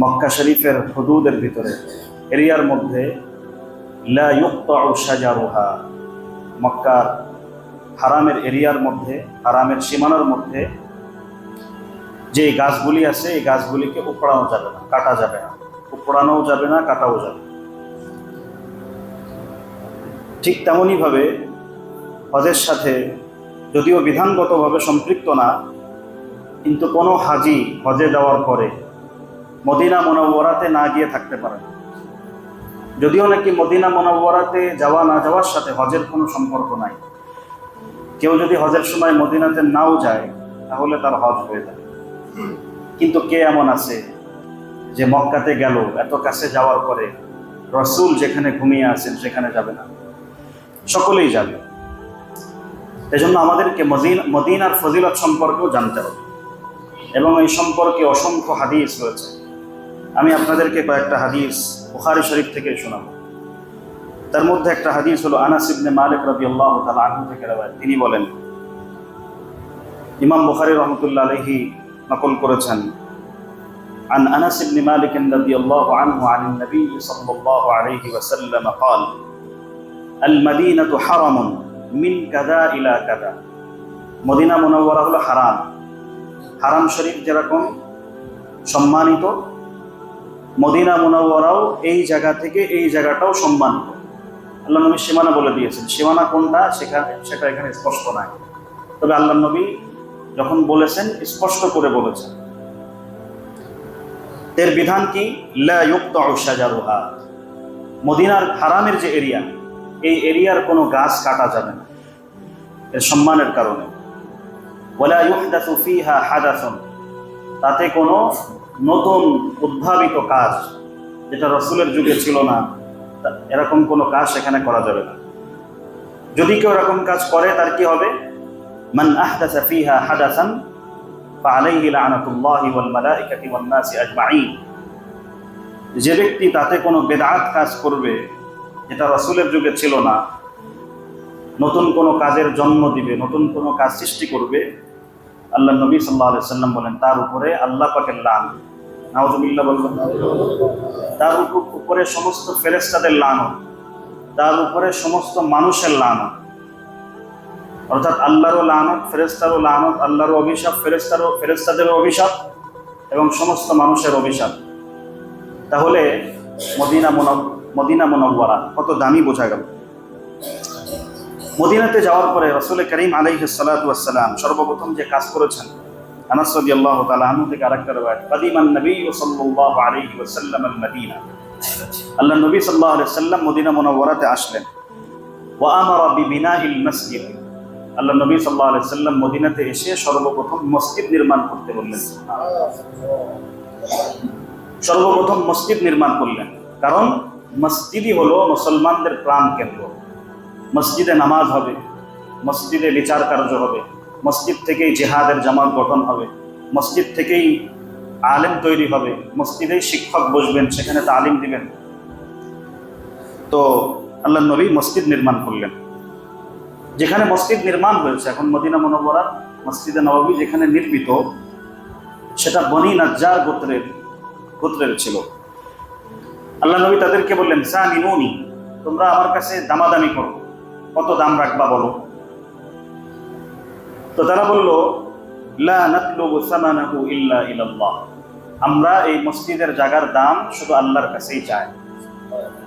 মক্কা শরীফের হুদুদের ভিতরে এরিয়ার মধ্যে লা ইউকতাউ শাজারুহা, মক্কার হারামের এরিয়ার মধ্যে, হারামের সীমানার মধ্যে যে গাছগুলি আছে এই গাছগুলিকে উপড়ানো যাবে না, কাটা যাবে না, উপড়ানোও যাবে না, কাটাও যাবে। ঠিক তেমনইভাবে হজের সাথে যদিও বিধানগতভাবে সম্পৃক্ত না, কিন্তু কোনো হাজি হজে যাওয়ার পরে মদিনা মুনাওয়ারাতে না গিয়ে থাকতে পারে না। যদিও নাকি মদিনা মুনাওয়ারাতে যাওয়া না যাওয়ার সাথে হজের কোনো সম্পর্ক নাই, কেউ যদি হজের সময় মদিনাতে নাও যায় তাহলে তার হজ হয়ে যায়। কিন্তু কে এমন আছে যে মক্কাতে গেল, এত কাছে যাওয়ার পরে রাসূল যেখানে ঘুমিয়ে আছেন সেখানে যাবে না? সকলেই যাবে। এজন্য আমাদেরকে মদিনার ফজিলত সম্পর্কেও জানতে হবে, এবং এই সম্পর্কে অসংখ্য হাদিস রয়েছে। আমি আপনাদেরকে কয়েকটা হাদিস বুখারী শরীফ থেকে শোনাবো। তার মধ্যে একটা হাদিস হলো আনাস ইবনে মালিক রাদিয়াল্লাহু তাআলা আনহু থেকে রওয়ায়াত। তিনি বলেন, ইমাম বুখারী রাহমাতুল্লাহ আলাইহি নকল করেছেন, عن أنس بن مالك رضي الله عنه عن النبي صلى الله عليه وسلم قال المدينة حرم من كذا إلى كذا। মদিনা মুনাওয়ারা হলো হারাম। হারাম শরীফ যেরকম সম্মানিত, মদিনা মুনাওয়ারাও এই জায়গা থেকে এই জায়গাটাও সম্মানিত। আল্লাহ নবী সীমানা বলে দিয়েছেন, সীমানা কোনটা সেটা এখানে স্পষ্ট নাই, তবে আল্লাহ নবী যখন বলেছেন স্পষ্ট করে বলেছেন। এর বিধান কি? লা ইউকতাউ শাজারুহা, মদিনার হারামের যে এরিয়া, এই এরিয়ার কোনো গাছ কাটা যাবে না এর সম্মানের কারণে। ওয়ালা ইউহদাসু ফিহা হাদাসুন, তাতে কোনো নতুন উদ্ভাবিত কাজ যেটা রাসূলের যুগে ছিল না, এরকম কোনো কাজ সেখানে করা যাবে না। যদি কেউ এরকম কাজ করে তার কি হবে? মান আহদাসা ফিহা হাদাসান ফাআলাইহি লানাতুল্লাহি ওয়াল মালাইকাতি ওয়ান নাসি আজমাইন। যে ব্যক্তি তাতে কোনো বেদআত কাজ করবে যেটা রাসূলের যুগে ছিল না, নতুন কোনো কাজের জন্ম দিবে, নতুন কোনো কাজ সৃষ্টি করবে, আল্লাহ নবী সাল্লাল্লাহু আলাইহি ওয়াসাল্লাম বলেন তার উপরে আল্লাহ পাকের লানত, নাউযুবিল্লাহ বলবেন, তার উপরে সমস্ত ফেরেশতাদের লানত, তার উপরে সমস্ত মানুষের লানত। অর্থাৎ আল্লাহরও লানত, ফেরেশতারও লানত, আল্লাহরও অভিশাপ, ফেরেশতাদেরও অভিশাপ এবং সমস্ত মানুষের অভিশাপ। তাহলে মদিনা মুনাওয়ারা কত দামি বোঝা গেল। মদিনাতে যাওয়ার পরে রাসূল করিম আলাইহিস সালাতু ওয়াস সালাম সর্বপ্রথম যে কাজ করেছেন, আনাস রাদিয়াল্লাহু তাআলা আনহু থেকে আরেকটা রওয়ায়াত, কাদিমান নবী সাল্লাল্লাহু আলাইহি ওয়াসাল্লাম আল মদিনা, আল্লাহ নবী সাল্লাল্লাহু আলাইহি ওয়াসাল্লাম মদিনা মুনাওয়ারাতে আসলেন। ওয়া আমারা বিবিনাইল মসজিদ, আল্লাহ নবী সাল্লাল্লাহু আলাইহি ওয়াসাল্লাম মদিনাতে এসে সর্বপ্রথম মসজিদ নির্মাণ করতে বললেন। সর্বপ্রথম মসজিদ নির্মাণ করলেন, কারণ মসজিদই হলো মুসলমানদের প্রাণ কেন্দ্র। মসজিদে নামাজ হবে, মসজিদে বিচার কার্য হবে, মসজিদ থেকেই জিহাদের জামাত গঠন হবে, মসজিদ থেকেই আলেম তৈরি হবে, মসজিদেই শিক্ষক বসবেন, সেখানে তালিম দিবেন। তো আল্লাহ নবী মসজিদ নির্মাণ করলেন। যেখানে মসজিদ নির্মাণ হয়েছে এখন মদিনা মুনাওয়ারার মসজিদে নববী যেখানে নির্মিত, সেটা বনি নাজ্জার গোত্রের ছিল। আল্লাহ নবী তাদেরকে বললেন, সামিনুনি, তোমরা আমার কাছে দামাদামি করো, কত দাম রাখবা বলো। তো তারা বলল, লা নাতলুবু সামানাহু ইল্লা ইলাল্লাহ, আমরা এই মসজিদের জায়গার দাম শুধু আল্লাহর কাছেই চাই,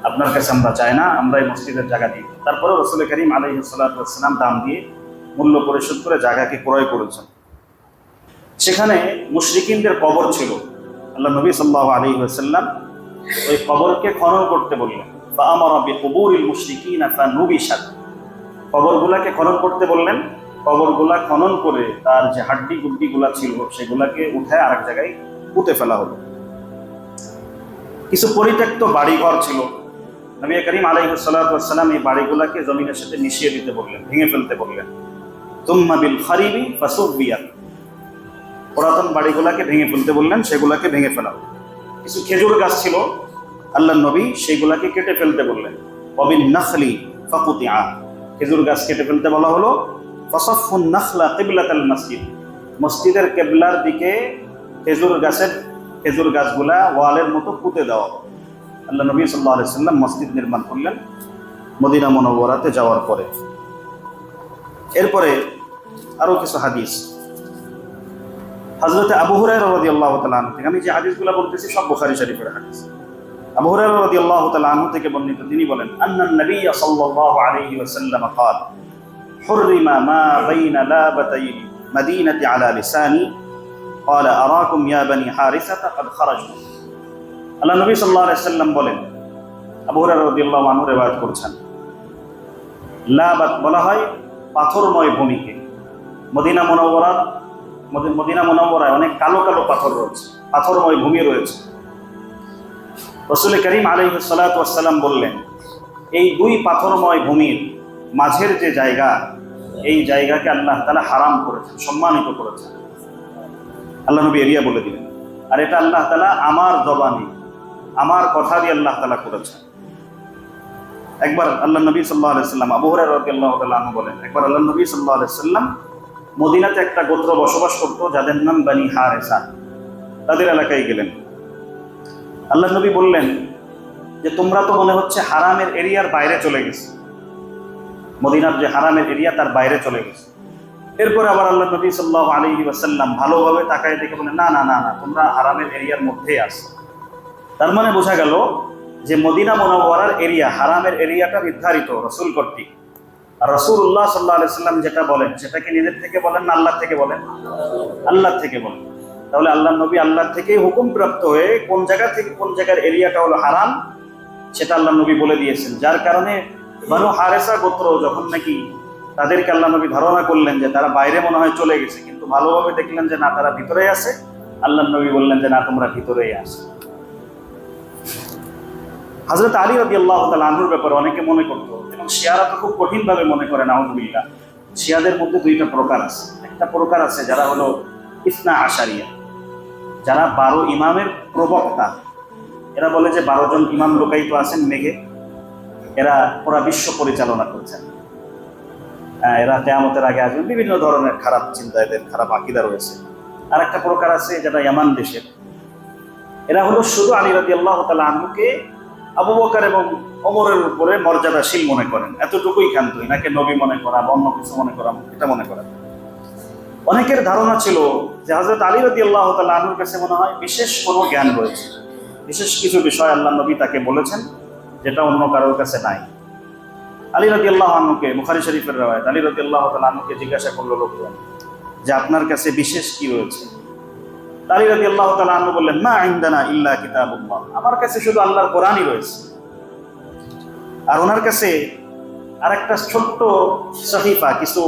আপনার কাছে আমরা চাই না, আমরা এই মসজিদের জায়গা দিই। তারপরে রাসূল করিম আলাইহিস সালাতু ওয়াস সালাম দাম দিয়ে মূল্য পরিশোধ করে জায়গাকে ক্রয় করেছেন। সেখানে মুশরিকিনদের কবর ছিল। আল্লাহ নবী সাল্লাল্লাহু আলাইহি ওয়াসাল্লাম ওই কবরকে খনন করতে বললেন। ফাআমারা বিকুবুরিল মুশরিকিনা ফানুবিশাত, কবরগুলাকে খনন করতে বললেন। কবরগুলা খনন করে তার যে হাড্ডি গুড্ডিগুলা ছিল সেগুলাকে উঠায় আরেক জায়গায় পুঁতে ফেলা হলো। কিছু পরিত্যক্ত বাড়িঘর ছিল, নবী করিম আলাইহিস সালাতু ওয়াস সালাম এই বাড়িগুলাকে জমিনের সাথে মিশিয়ে দিতে বললেন, ভেঙে ফেলতে বললেন। তুম্মা বিল খারিবি ফাসুবিয়াত, পুরাতন বাড়িগুলাকে ভেঙে ফেলতে বললেন, সেগুলাকে ভেঙে ফেলা হলো। কিছু খেজুর গাছ ছিল, আল্লাহ নবী সেইগুলাকে কেটে ফেলতে বললেন। ওয়াবিন নাখলি ফাকুতিআ, খেজুর গাছ কেটে ফেলতে বলা হলো। ফাসাফুন নাখলা কিবলাতাল মসজিদ, মসজিদের কিবলার দিকে খেজুর গাছের খেজুর গাছগুলা ওয়ালের মতো পুঁতে দেওয়া হবে। আল্লাহ নবী সাল্লাল্লাহু আলাইহি ওয়াসাল্লাম মসজিদ নির্মাণ করলেন মদিনা মুনাওয়ারাতে যাওয়ার পরে। এরপরে আরো কিছু হাদিস হযরত আবু হুরায়রা রাদিয়াল্লাহু তাআলা আনহু থেকে, আমি যে হাদিসগুলো বলতেছি সব বুখারী শরীফের হাদিস। আবু হুরায়রা রাদিয়াল্লাহু তাআলা আনহু থেকে বর্ণিত, তিনি বলেন আন্নান নবী সাল্লাল্লাহু আলাইহি ওয়াসাল্লাম قال حرم ما بين لابتي المدينة على لساني قال أراكم يا بني حارثة قد خرجوا। আল্লাহ নবী সাল্লাল্লাহু আলাইহি ওয়াসাল্লাম বলেন, আবু হুরায়রা রাদিয়াল্লাহু আনহু riwayat করছেন, লাবাত বলা হয় পাথরময় ভূমিকে। মদিনা মুনাওয়ারায় অনেক কালো কালো পাথর রয়েছে, পাথরময় ভূমি রয়েছে। রাসূল করিম আলাইহিস সালাতু ওয়াস সালাম বললেন, এই দুই পাথরময় ভূমির মাঝের যে জায়গা, এই জায়গাকে আল্লাহ তাআলা হারাম করেছেন, সম্মানিত করেছেন। আল্লাহ নবী এরিয়া বলে দিলেন, আর এটা আল্লাহ তাআলা আমার জবানে, আমার কথা দিয়ে আল্লাহ তাআলা করেছেন। একবার আল্লাহ নবী সাল্লাল্লাহু আলাইহি ওয়াসাল্লাম, আবু হুরায়রা রাদিয়াল্লাহু তাআলা আনহু বলেন, একবার আল্লাহ নবী সাল্লাল্লাহু আলাইহি ওয়াসাল্লাম মদিনাতে একটা গোত্র বসবাস করত যাদের নাম বনি হারেসা, তাদের এলাকায় গেলেন। আল্লাহ নবী বললেন যে তোমরা তো মনে হচ্ছে হারামের এরিয়ার বাইরে চলে গেছে, মদিনার যে হারামের এরিয়া তার বাইরে চলে গেছে। এরপরে আবার আল্লাহ নবী সাল্লাল্লাহু আলাইহি ওয়াসাল্লাম ভালোভাবে তাকায় দেখে বলেন, না না না না, তোমরা হারামের এরিয়ার মধ্যেই আছো। তার মানে বোঝা গেল যে মদিনা মুনাওয়ারার এরিয়া, হারামের এরিয়াটা নির্ধারিত রাসূল কর্তৃক। আর রাসূলুল্লাহ সাল্লাল্লাহু আলাইহি ওয়াসাল্লাম যেটা বলেন সেটাকে নিজের থেকে বলেন না আল্লাহ থেকে বলেন? আল্লাহ থেকে বলেন। তাহলে আল্লাহ নবী আল্লাহ থেকেই হুকুম প্রাপ্ত হয়ে কোন জায়গা থেকে কোন জায়গার এরিয়াটা হলো হারাম সেটা আল্লাহ নবী বলে দিয়েছেন। যার কারণে বনু হারেসা গোত্র যখন নাকি তাদেরকে আল্লাহ নবী ধারণা করলেন যে তারা বাইরে মনে হয় চলে গেছে, কিন্তু ভালোভাবে দেখলেন যে না, তারা ভিতরেই আছে, আল্লাহ নবী বললেন যে না, তোমরা ভিতরেই আসো। হযরত আলী রাদিয়াল্লাহু তাআলা আনহুর ব্যাপারে অনেকে মনে করত, এবং শিয়ারা তো খুব কঠিনভাবে মনে করে, নাউযুবিল্লাহ। শিয়াদের মধ্যে দুইটা প্রকার আছে। একটা প্রকার আছে যারা হলো ইসনা আশারিয়া, যারা 12 ইমামের প্রবক্তা। এরা বলে যে 12 জন ইমাম লোকায়িত আছেন মেঘে, এরা পুরা বিশ্ব পরিচালনা করছেন, এরা কিয়ামতের আগে আসবেন। বিভিন্ন ধরনের খারাপ চিন্তা, এদের খারাপ আকীদা রয়েছে। আর একটা প্রকার আছে যারা ইয়ামান দেশের, এরা হলো শুধু আলী রাদিয়াল্লাহু তাআলা আনহুকে আবু বকর এবং ওমরের উপরে মর্যাদাশীল মনে করেন, এতটুকুই ক্ষান্ত, এনাকে নবী মনে করা, অন্য কিছু মনে করা, এটা মনে করা। অনেকের ধারণা ছিল যে হযরত আলী রাদিয়াল্লাহু তাআলা আনহুর কাছে মনে হয় বিশেষ কোনো জ্ঞান রয়েছে, বিশেষ কিছু বিষয় আল্লাহ নবী তাকে বলেছেন যেটা অন্য কারোর কাছে নাই। আলী রাদিয়াল্লাহু আনহুকে, বুখারী শরীফের riwayat, আলী রাদিয়াল্লাহু তাআলা আনহুকে জিজ্ঞাসা করলো লোকজন যে আপনার কাছে বিশেষ কি রয়েছে? আলী রাদিয়াল্লাহু তাআলা আনহু বললেন, মা ইনদানা ইল্লা কিতাবুল্লাহ, আমার কাছে শুধু আল্লাহর কোরআনই রয়েছে। আর ওনার কাছে আরেকটা ছোট্ট সহিফা, কিছু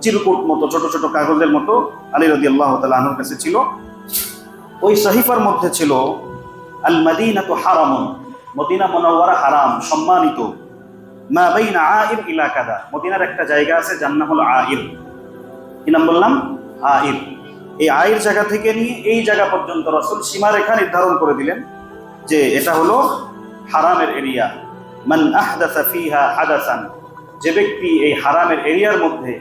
চিরকুট মতো, ছোট ছোট কাগজের মতো আলী রাদিয়াল্লাহু তাআলা আনহুর কাছে ছিল। ওই সহিফার মধ্যে ছিল আল মাদিনাতু হারামুন, মদিনা মুনাওয়ারা হারাম, সম্মানিত। মা বাইনা আইর ইলা কাদা, মদিনার একটা জায়গা আছে যার নাম হলো আইর। কি নাম বললাম? আইর। এই আইর জায়গা থেকে নিয়ে এই জায়গা পর্যন্ত রাসূল সীমারেখা নির্ধারণ করে দিলেন যে এটা হলো হারামের এরিয়া। মান আহদাসা ফিহা হাদাসান, যে ব্যক্তি এই হারামের এরিয়ার মধ্যে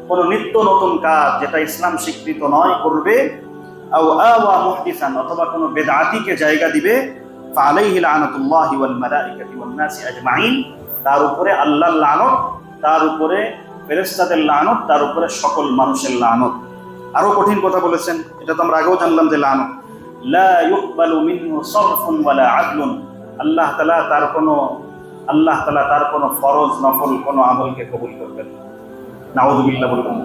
কোনো নিত্য নতুন কাজ যেটা ইসলাম স্বীকৃত নয় করবে, আও আওয়া মুহদিসান, অথবা কোনো বেদআতিকে জায়গা দিবে, ফাআলাইহি লানাতুল্লাহি ওয়াল মালাইকাতি ওয়ান নাসি আজমাইন, তার উপরে আল্লাহর লানত, তার উপরে ফেরেশতাদের লানত, তার উপরে সকল মানুষের লানত। আরো কঠিন কথা বলেছেন, এটা তো আমরা আগেও জানলাম যে লানত, লা ইউকবালু মিনহু সরফুন ওয়ালা আদলুন, আল্লাহ তাআলা তার কোনো ফরজ নফল কোনো আমলকে কবুল করবেন না। নাউযুবিল্লাহ বলুন।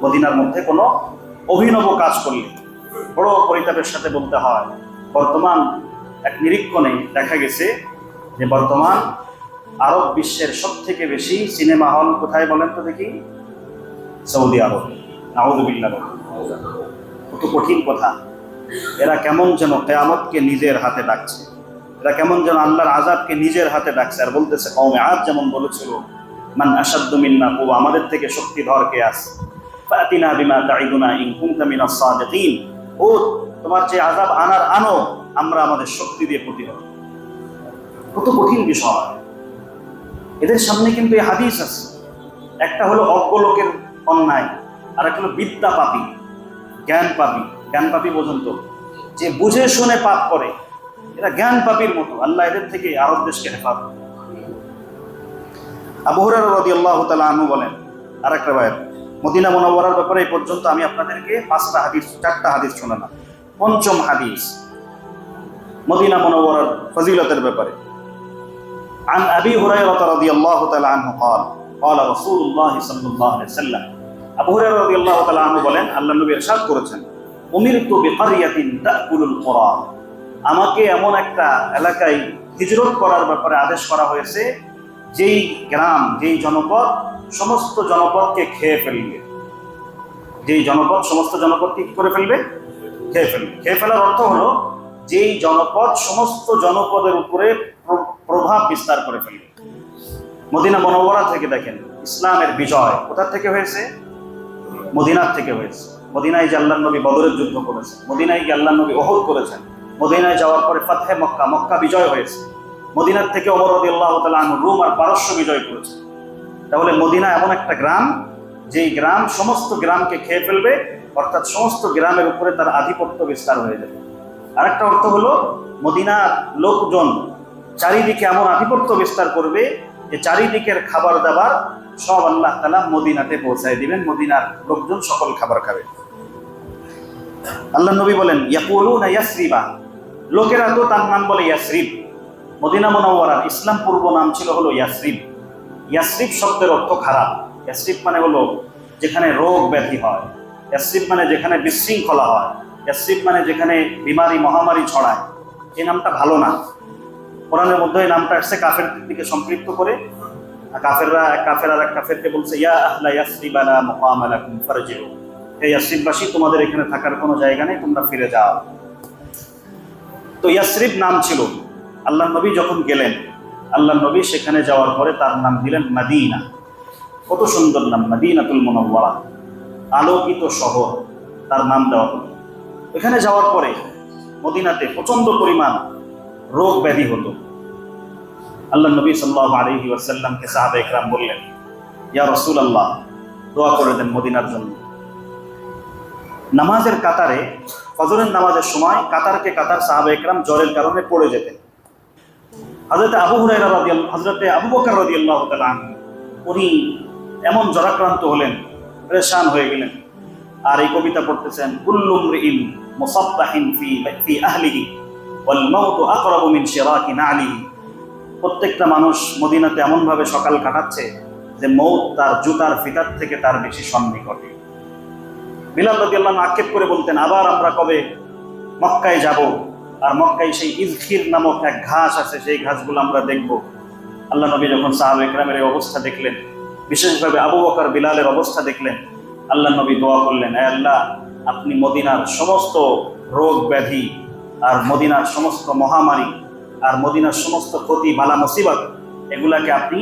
মদিনার মধ্যে কোনো অভিনব কাজ করলে, বড় পরিতাপের সাথে বলতে হয়, বর্তমান এক নিরীক্ষণে দেখা গেছে যে বর্তমান আরব বিশ্বের সবথেকে বেশি সিনেমা হল কোথায় বলেন তো দেখি? সৌদি আরব। নাউযুবিল্লাহ বলুন। কত কঠিন কথা। এরা কেমন যেন কিয়ামতকে নিজের হাতে ডাকছে, এরা কেমন যেন আল্লাহর আযাবকে নিজের হাতে ডাকছে, আর বলতেছে কওমে আদ যেমন বলেছিল, মান আশাদ্দু মিন্না কুওয়া, আমাদের থেকে শক্তিধর কে আছে, ফাতিনা বিমা তাইদুনা ইন কুনতা মিনাস সাদিকিন, ও তোমার যে আযাব আনার আনো, আমরা আমাদের শক্তি দিয়ে প্রতিহত। কত কঠিন বিষয়। এদের সামনে কিন্তু এই হাদিস আছে, একটা হলো অজ্ঞ লোকের অন্যায়, আর একটা হলো বিদ্যা পাপী, জ্ঞান পাপী। জ্ঞান পাপী পর্যন্ত যে বুঝে শুনে পাপ করে, এরা জ্ঞান পাপীর মতো, আল্লাহ এদের থেকে আরব দেশকে হেফাজত। আবু হুরায়রা রাদিয়াল্লাহু তাআলা আনহু বলেন আরেকটা রাওয়ায়াত, মদিনা মুনাওয়ারার ব্যাপারে এই পর্যন্ত আমি আপনাদেরকে 4টা হাদিস শোনালাম। পঞ্চম হাদিস মদিনা মুনাওয়ারার ফজিলতের ব্যাপারে। عن أبي هريرة رضي الله تعالى عنه قال قال رسول الله صلى الله عليه وسلم আবু হুরায়রা রাদিয়াল্লাহু তাআলা আনহু বলেন, আল্লাহর নবী ইরশাদ করেছেন, উমিরতু বিকারিয়াতিন তাকুলুল কুরা, আমাকে এমন একটা এলাকায় হিজরত করার ব্যাপারে আদেশ করা হয়েছে যেই গ্রাম, যেই জনপদ সমস্ত জনপদকে খেয়ে ফেলবে। যেই জনপদ সমস্ত জনপদকে কি করে ফেলবে? খেয়ে ফেলবে। খেয়ে ফেলার অর্থ হলো যেই জনপদ সমস্ত জনপদের উপরে প্রভাব বিস্তার করে ফেলবে। মদিনা মুনাওয়ারা থেকে দেখেন ইসলামের বিজয় কোথা থেকে হয়েছে? মদিনার থেকে হয়েছে। মদিনায় যে আল্লাহর নবী বদরের যুদ্ধ করেছেন, মদিনায় গিয়ে আল্লাহর নবী উহুদ করেছেন, মদিনায় যাওয়ার পরে ফাতহে মক্কা, মক্কা বিজয় হয়েছে। মদিনার থেকে ওমর রাদিয়াল্লাহু তাআলা আনহু রোম আর পারস্য বিজয় করেছে। তাহলে মদিনা এমন একটা গ্রাম যেই গ্রাম সমস্ত গ্রামকে খেয়ে ফেলবে, অর্থাৎ সমস্ত গ্রামের উপরে তার আধিপত্য বিস্তার হয়ে যাবে। আরেকটা অর্থ হলো মদিনার লোকজন চারিদিকে এমন আধিপত্য বিস্তার করবে যে চারিদিকের খাবার দাবার সব আল্লাহ তাআলা মদিনাতে পৌঁছায় দিবেন, মদিনার লোকজন সকল খাবার খাবে। আল্লাহ নবী বলেন, ইয়াকুলুনা ইয়াসরিবা, লোকেরা তো তার নাম বলে ইয়াসরিব। মদিনা মুনাওয়ারার ইসলাম পূর্ব নাম ছিল হলো ইয়াসরিব। ইয়াসরিব শব্দের অর্থ খারাপ। ইয়াসরিব মানে হলো যেখানে রোগ ব্যাধি হয়, ইয়াসরিব মানে যেখানে বিশৃঙ্খলা হয়, ইয়াসরিব মানে যেখানে বিমারি মহামারী ছড়ায়। এই নামটা ভালো না। কোরআনের মধ্যে এই নামটা আসছে কাফেরদের দিকে সম্পৃক্ত করে। কাফের আর এক কাফেরকে বলছে, ইয়া আহলা ইয়াসরিবা লা মুকামা লাকুম ফারজিউ, এই ইয়াসরিববাসী তোমাদের এখানে থাকার কোনো জায়গা নেই, তোমরা ফিরে যাও। তো ইয়াসরিব নাম ছিল। আল্লাহর নবী যখন গেলেন, আল্লাহর নবী সেখানে যাওয়ার পরে তার নাম দিলেন মদিনা। কত সুন্দর নাম, মদিনাতুল মুনাওয়ারা, আলোকিত শহর, তার নাম দেওয়া হলো। এখানে যাওয়ার পরে মদিনাতে প্রচন্ড পরিমাণ রোগ ব্যাধি হতো। আল্লাহ নবী সাল্লাল্লাহু আলাইহি ওয়াসাল্লামকে সাহাবা ইকরাম বললেন, ইয়া রাসূলুল্লাহ, দোয়া করে দেন মদিনার জন্য। নামাজের কাতারে, ফজরের নামাজের সময় কাতারকে কাতার সাহাবা ইকরাম জ্বরের কারণে পড়ে যেতেন। হযরত আবু বকর রাদিয়াল্লাহু তাআলা আনহু উনি এমন জ্বরাক্রান্ত হলেন, পরেশান হয়ে গেলেন। আর এই কবিতা পড়তেছেন, কুল্লু মরিইন মুসাব্বাহিন ফি আহলিহি ওয়াল মাউতু আকরাবু মিন শিরাকি নালিহি। প্রত্যেকটা মানুষ মদিনাতে এমন ভাবে সকাল কাটাচ্ছে যে মৌত তার জুতার ফিতার থেকে তার বেশি সন্নিকটে। বিলাল রাদিয়াল্লাহু আনহু আক্ষেপ করে বলতেন, আবার আমরা কবে মক্কায় যাব, আর মক্কায় সেই ইজখির নামক এক ঘাস আছে, সেই ঘাসগুলো আমরা দেখব। আল্লাহ নবী যখন সাহাবা ইকরামের এই অবস্থা দেখলেন, বিশেষভাবে আবু বকর বিলালের অবস্থা দেখলেন, আল্লাহ নবী দোয়া করলেন, হে আল্লাহ, আপনি মদিনার সমস্ত রোগ ব্যাধি আর মদিনার সমস্ত মহামারী আর মদিনার সমস্ত ক্ষতি বালা মুসিবত এগুলাকে আপনি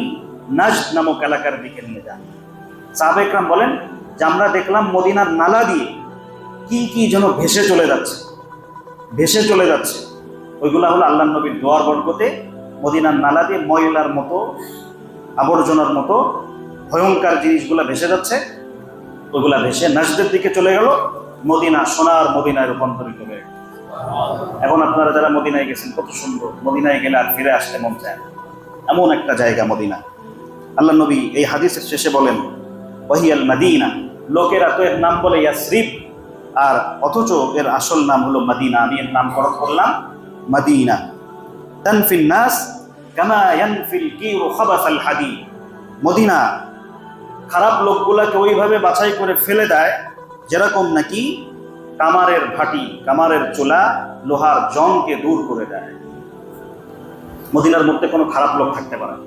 নাজদ নামক এলাকার দিকে নিয়ে যান। সাহাবা ইকরাম বলেন যে আমরা দেখলাম মদিনার নালা দিয়ে কি কি যেন ভেসে চলে যাচ্ছে। ওইগুলা হলো আল্লাহ নবীর দোয়ার বরকতে মদিনার নালা দিয়ে ময়লার মতো, আবর্জনার মতো ভয়ঙ্কর জিনিসগুলা ভেসে যাচ্ছে। ওইগুলা ভেসে নাজদের দিকে চলে গেল, মদিনা সোনার মদিনায় রূপান্তরিত হয়ে গেল। এখন আপনারা যারা মদিনায় গেছেন, কত সুন্দর, মদিনায় গেলে আর ফিরে আসতে মন চায়, এমন একটা জায়গা মদিনা। আল্লাহ নবী এই হাদিসের শেষে বলেন, ওয়াহিয়াল মাদিনা, লোকেরা তো এর নাম বলে ইয়াসরিব, আর অথচ এর আসল নাম হলো মদিনা। আমি এর নামকরণ করলাম মদিনা। তানফিন নাস কামা ইয়ানফিল কিরু খাবাসাল হাদিদ, মদিনা খারাপ লোকগুলাকে ওইভাবে বাছাই করে ফেলে দেয় যেরকম নাকি কামারের ভাটি, কামারের চুলা লোহার জংকে দূর করে দেয়। মদিনার মধ্যে কোনো খারাপ লোক থাকতে পারে না।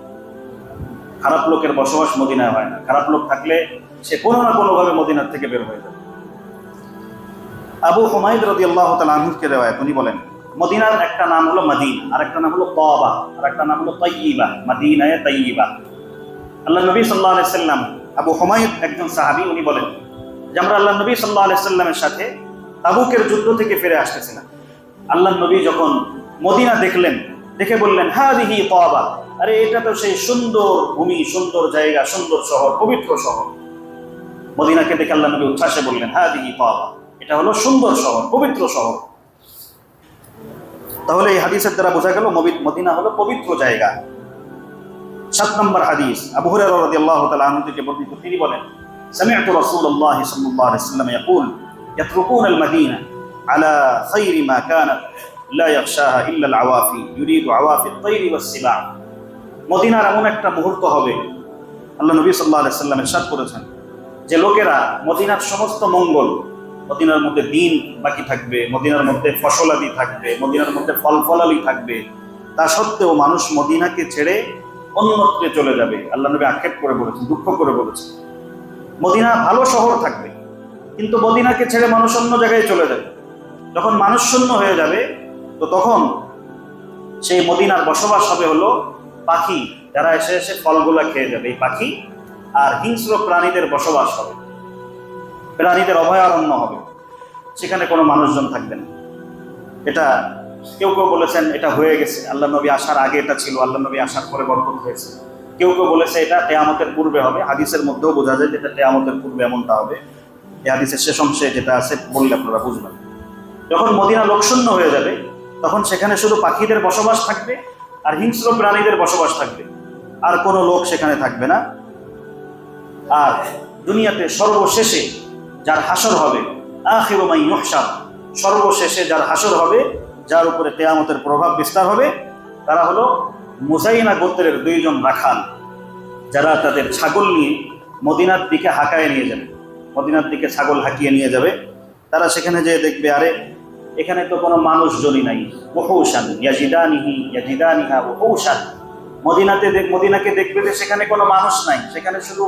খারাপ লোকের বসবাস মদিনায় হয় না। খারাপ লোক থাকলে সে কোনো না কোনোভাবে মদিনার থেকে বের হয়ে যাবে। আবু হুমায়দ রাদিয়াল্লাহু তাআলা আনহুকে রিওয়ায়াত, উনি বলেন, মদিনার একটা নাম হলো মদিনা, আর একটা নাম হলো তাবা, আর একটা নাম হলো তাইয়্যিবা, মদিনায়ে তাইয়্যিবা। আল্লাহ নবী সাল্লাল্লাহু আলাইহি সাল্লাম, আবু হুমায়দ একজন সাহাবী, উনি বলেন যে আমরা আল্লাহ নবী সাল্লাল্লাহু আলাইহি সাল্লামের সাথে তাবুকের যুদ্ধ থেকে ফিরে আসতেছিলাম। আল্লাহ নবী যখন মদিনা দেখলেন, দেখে বললেন, হাদিহি তাবা, আরে এটা তো সেই সুন্দর ভূমি, সুন্দর জায়গা, সুন্দর শহর, পবিত্র শহর। মদিনাকে দেখে আল্লাহ নবী উচ্ছ্বাসে বললেন, হাদিহি তাবা, এটা হলো সুন্দর শহর, পবিত্র শহর। তাহলে এই হাদিসের দ্বারা বোঝা গেল মদিনা হলো পবিত্র জায়গা। 7 নম্বর হাদিস, আবু হুরায়রা রাদিয়াল্লাহু তাআলা আনহু থেকে বর্ণিত, তিনি বলেন, সামি'তু রাসূলুল্লাহ সাল্লাল্লাহু আলাইহি ওয়াসাল্লাম ইয়াকুল ইয়াতরুকুনা আল-মাদিনা আলা খায়রি মা কানাত লা ইয়াখশাহা ইল্লা আল-আওয়াফি ইউরিদু আওয়াফি আত-তায়রি ওয়াস-সিবা। মদিনার এমন একটা মুহূর্ত হবে, আল্লাহ নবী সাল্লাল্লাহু আলাইহি ওয়াসাল্লাম ইরশাদ করেছেন যে লোকেরা মদিনার সমস্ত মঙ্গল, মদিনার মধ্যে দিন বাকি থাকবে, মদিনার মধ্যে ফসলাদি থাকবে, মদিনার মধ্যে ফল ফলালি থাকবে, তা সত্ত্বেও মানুষ মদিনাকে ছেড়ে অন্যত্রে চলে যাবে। আল্লাহ নবী আক্ষেপ করে বলেছেন, দুঃখ করে বলেছেন, মদিনা ভালো শহর থাকবে কিন্তু মদিনাকে ছেড়ে মানুষ অন্য জায়গায় চলে যাবে। যখন মানুষ শূন্য হয়ে যাবে তো তখন সেই মদিনার বসবাস হবে হলো পাখি, যারা এসে এসে ফলগুলা খেয়ে যাবে, এই পাখি আর হিংস্র প্রাণীদের বসবাস হবে, প্রাণীদের অভয়ারণ্য হবে, সেখানে কোনো মানুষজন থাকবে না। এটা কেউ কেউ বলেছেন এটা হয়ে গেছে, আল্লাহ নবী আসার আগে এটা ছিল, আল্লাহ নবী আসার পরে বরকত হয়েছে। কেউ কেউ বলেছে এটা কিয়ামতের পূর্বে হবে, হাদিসের মধ্যেও বোঝা যায় যেটা কিয়ামতের পূর্বে এমনটা হবে। এই হাদিসের শেষ অংশে যেটা আছে বললে আপনারা বুঝবেন। যখন মদিনা লোকশূন্য হয়ে যাবে তখন সেখানে শুধু পাখিদের বসবাস থাকবে আর হিংস্র প্রাণীদের বসবাস থাকবে, আর কোনো লোক সেখানে থাকবে না। আর দুনিয়াতে সর্বশেষে যার হাসর হবে, আখিরু মান ইউহশার, সর্বশেষে যার হাসর হবে, যার উপরে কিয়ামতের প্রভাব বিস্তার হবে, তারা হলো মুজাইনা গোত্রের 2 জন রাখাল, যারা তাদের ছাগল নিয়ে মদিনার দিকে হাঁকায় নিয়ে যাবে, মদিনার দিকে ছাগল হাঁকিয়ে নিয়ে যাবে। তারা সেখানে যেয়ে দেখবে আরে এখানে তো কোনো মানুষজনই নাই, ওহৌশান ইয়াজিদানিহা ওহৌশান, মদিনাকে দেখবে যে সেখানে কোনো মানুষ নাই, সেখানে শুধু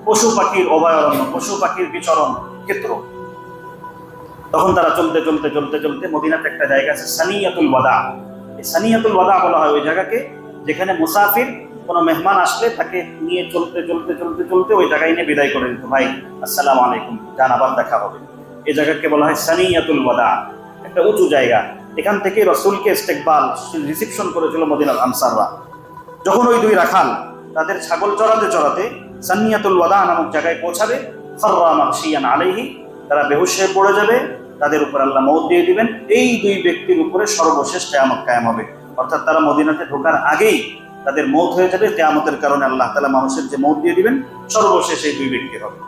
পশু পাখির অভয়ারণ্য, পশু পাখির বিচরণ ক্ষেত্র। তখন তারা চলতে চলতে চলতে চলতে মদিনাতে একটা জায়গা আছে সানিয়াতুল ওয়াদা, এই সানিয়াতুল ওয়াদা বলা হয় ওই জায়গাকে, যেখানে মুসাফির কোনো মেহমান আসলে তাকে নিয়ে চলতে চলতে চলতে চলতে ওই জায়গায় নিয়ে বিদায় করে দিত, ভাই আসসালামু আলাইকুম, যান আবার দেখা হবে। এই জায়গাকে বলা হয় সানিয়াতুল ওয়াদা, একটা উঁচু জায়গা। এখান থেকে রাসূলকে ইস্তেকবাল রিসিপশন করেছিল মদিনার আনসাররা। যখন ওই 2 রাখাল তাদের ছাগল চড়াতে চড়াতে সানিয়াতুল ওয়াদা নামক জায়গায় পৌঁছাবে, ফাররা মাগশিয়ান আলাইহি, তারা বেহুশ হয়ে পড়ে যাবে, তাদের উপর আল্লাহ মওত দিয়ে দিবেন। এই 2 ব্যক্তির উপরে সর্বশেষ কিয়ামত কায়েম হবে, অর্থাৎ তারা মদিনাতে ঢোকার আগেই তাদের মওত হয়ে যাবে। কিয়ামতের কারণে আল্লাহ তাআলা মানুষের যে মওত দিয়ে দিবেন, সর্বশেষ এই 2 ব্যক্তি হবে।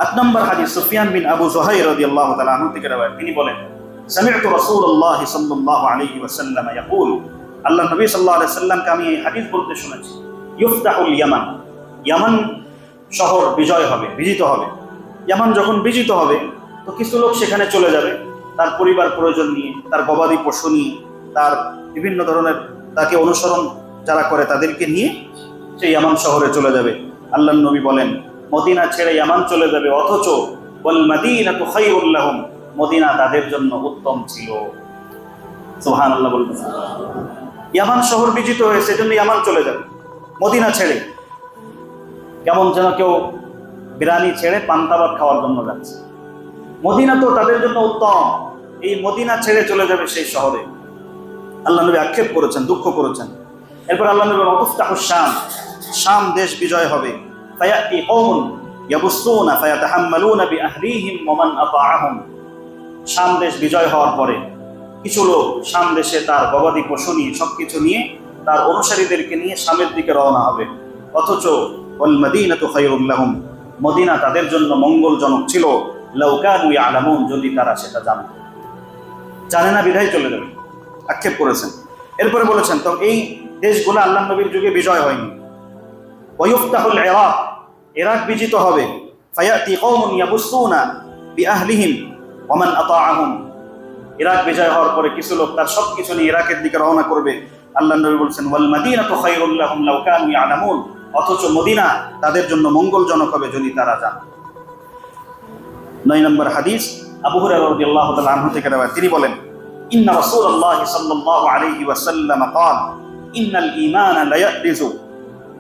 8 নম্বর হাদিস, সুফিয়ান বিন আবু যুহাইর রাদিয়াল্লাহু তাআলা আনহু থেকে রওয়ায়াত, তিনি বলেন, সামি'তু রাসূলুল্লাহ সাল্লাল্লাহু আলাইহি ওয়াসাল্লাম ইয়াকুল, আল্লাহ নবী সাল্লাল্লাহু আলাইহি ওয়াসাল্লামকে আমি এই হাদিস বলতে শুনেছি, ইফতাহুল ইয়ামান, ইয়ামান শহর বিজয় হবে, বিজিত হবে। ইয়ামান যখন বিজিত হবে তো কিছু লোক সেখানে চলে যাবে, তার পরিবার প্রয়োজন নিয়ে, তার গবাদি পশু নিয়ে, তার বিভিন্ন ধরনের তাকে অনুসরণ যারা করে তাদেরকে নিয়ে সেই ইয়ামান শহরে চলে যাবে। আল্লাহ নবী বলেন, মদিনা ছেড়ে ইয়ামান চলে যাবে, অথচ ওয়াল মাদিনাতু খায়রুল লাহুম, মদিনা তাদের জন্য উত্তম ছিল। সুবহানাল্লাহ বলবেন। ইয়ামান শহর বিজিত হয়েছে, এজন্য ইয়ামান চলে যাবে মদিনা ছেড়ে। কেমন যেন কেউ বিরানি ছেড়ে পান্তাবাদ খাওয়ার জন্য যাচ্ছে, মদিনা তো তাদের জন্য উত্তম, এই মদিনা ছেড়ে চলে যাবে সেই শহরে। আল্লাহ নবী আক্ষেপ করেছেন, দুঃখ করেছেন। এরপর আল্লাহ নবী ওয়াতুফতাহুশ শাম, শাম দেশ বিজয় হবে। ফায়াতি কওমুন ইয়াবুসুনা ফায়াতাহাম্মালুনা বিআহলিহিম ওয়া মান আতাআহুম, শাম দেশ বিজয় হওয়ার পরে কিছু লোক শাম দেশে তার গবাদি পশু নিয়ে, সবকিছু নিয়ে, তার অনুসারীদেরকে নিয়ে শামের দিকে রওনা হবে। অথচ ওয়াল মাদিনাতু খায়রুল লাহুম, মদিনা তাদের জন্য মঙ্গলজনক ছিল। লাউ কানু ইয়ালামুন, যদি তারা সেটা জানতো, জানে না বিধায় চলে যাবে, আক্ষেপ করেছেন। এরপরে বলেছেন, তো এই দেশগুলো আল্লাহ নবীর যুগে বিজয় হয়নি। ওয়ায়ুফতাহুল ইরাক, ইরাক বিজিত হবে। ফায়াতি কওমুন ইয়াবুসুনা বিআহলিহিম ওয়া মান আতাআহুম, ইরাক বিজয় হওয়ার পরে কিছু লোক তার সবকিছু নিয়ে ইরাকের দিকে রওনা করবে। আল্লাহ নবী বলছেন, ওয়াল মাদিনাতু খায়রুল লাহুম লাউ কানু ইয়ালামুন, অথচ মদিনা তাদের জন্য মঙ্গলজনক হবে যদি তারা জানে। 9 নম্বর হাদিস, আবু হুরায়রা রাদিয়াল্লাহু তাআলা আনহু থেকে রওয়ায়াত, তিনি বলেন, ইন্না রাসূলুল্লাহ সাল্লাল্লাহু আলাইহি ওয়াসাল্লাম قال ইন্নাল ঈমান লা ইয়ারিজু